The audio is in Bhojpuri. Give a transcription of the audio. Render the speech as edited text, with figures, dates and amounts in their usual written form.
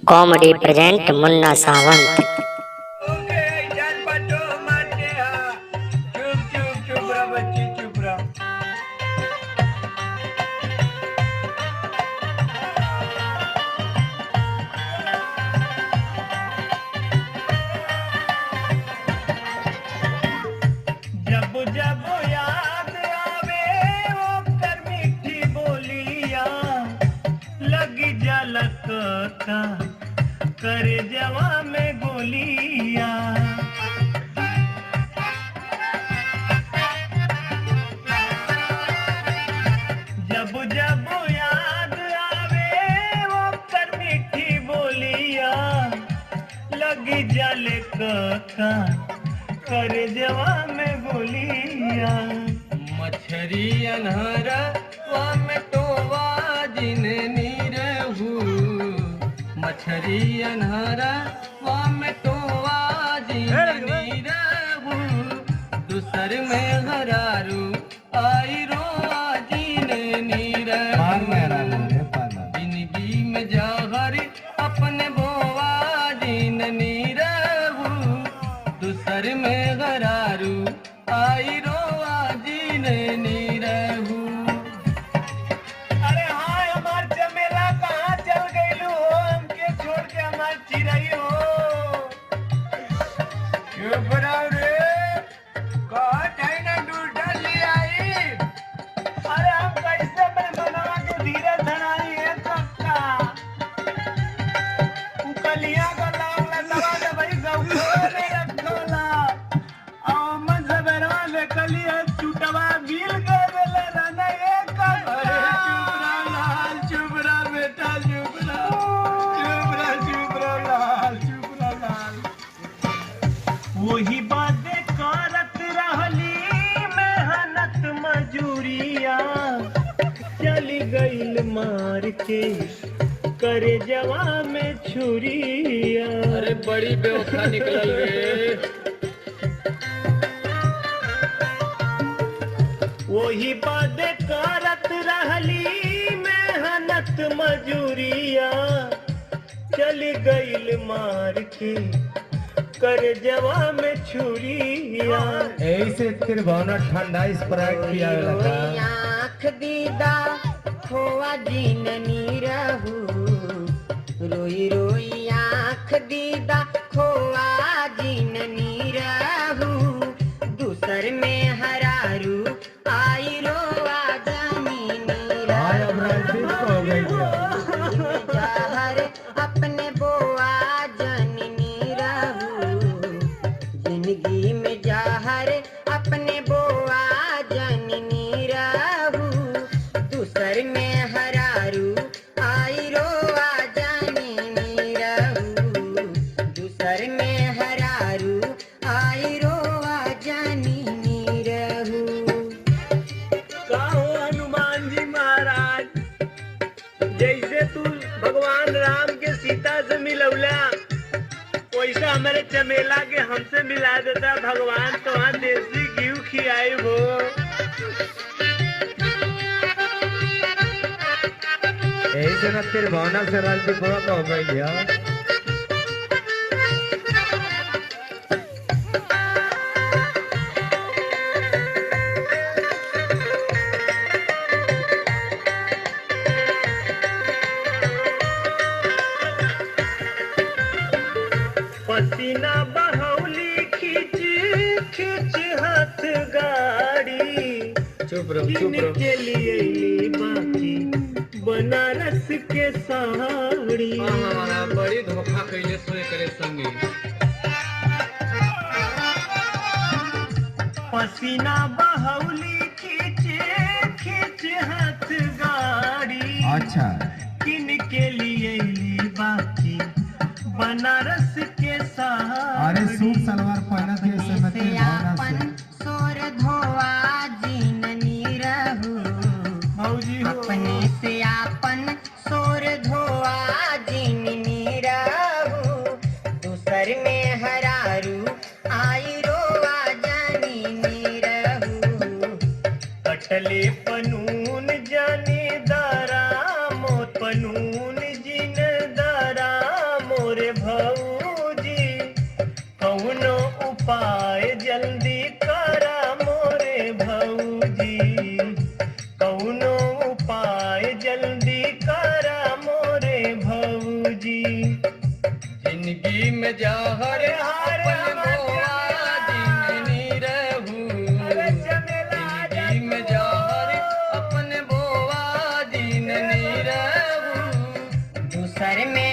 कॉमेडी प्रेजेंट मुन्ना सावंत। जब जब याद आवे वो कर मीठी बोलिया लगी झलक का करे जवा में गोलिया। जब जब याद आवे वो कर मीठी बोलिया लगी झलक का करे जवा में गोलिया। मछरी अनहरा वा में टोवा जिन नीरहू मछरी अनहरा वा में टोवा जिन नीरहू दूसर में हरारू आई रोवा जिन नीरहू जिंदगी में जहर अपने बोवा जिन नीरहू दूसर में गरारू आई रोवा जीन नीरहू। अरे हाँ हमार चमेला कहाँ चल गई हो हमके छोड़ के हमार चिड़ई हो। चुप रहो रे कहाँ कहीं ना डूडल ले आई। अरे हम कैसे मेहमानवा के धीरे धराई है कक्का उकलिया का लाग लगा दे भाई गौखो ने रखोला और मन से बेरवा ले कलिया टूटवा बिल कर देले रहना एक का। अरे चुप रहा बेटा चुप रहा लाल चुप रहा लाल। वही बातें करत रहली मेहनत मजूरिया चली गईल मार के करे जवा में छुरिया। अरे बड़ी बेवफा निकलल रे। वही बातें करत रहली मेहनत मजूरिया चली गईल मार के कर जवा में छुरिया। ऐसे तेरे भावना ठंडा स्प्राइट पिया लगा। आँख दीदा खोआ दिन नीरहू रोई रोई आँख दीदा खोआ दिन नीरहू दूसर में हरारू आई रोआ जानी जहर अपने बोआ जानी नीरहू जिंदगी में जहर अपने बोआ जानी नीरहू दूसर में हरारू आई रोआ जानी नीरहू दूसर में हरारू आई रोआ जानी नीरहू। कहो हनुमान जी महाराज जैसे तू भगवान राम के सीता से मिलौला वैसा हमारे चमेला के हमसे मिला देता भगवान तो वहाँ देसी घी खियाई हो। ऐसे ना तेरे भावना से राजनीति पूरा का हो गई यार। पसीना बहौली खींच खींच हाथ गाड़ी चुप रहो के लिए बाकी बनारस के साड़ी। हाँ बड़ी धोखा कैले सोए करे संगे। पसीना बहौली खींच खींच हाथ गाड़ी अच्छा किन के लिए बाकी बनारस के साड़ी। अरे सूट सलवार पहना थे ऐसे में तेरे भावना से सोर धोआ जीन नीरहू भौजी हो अपने से आपन सोर धोआ जीन नीरहू दूसर में हरारू आई रोआ जानी नीरहू कटले पनून जाने दारा मोत पनून जिन दारा दूसर में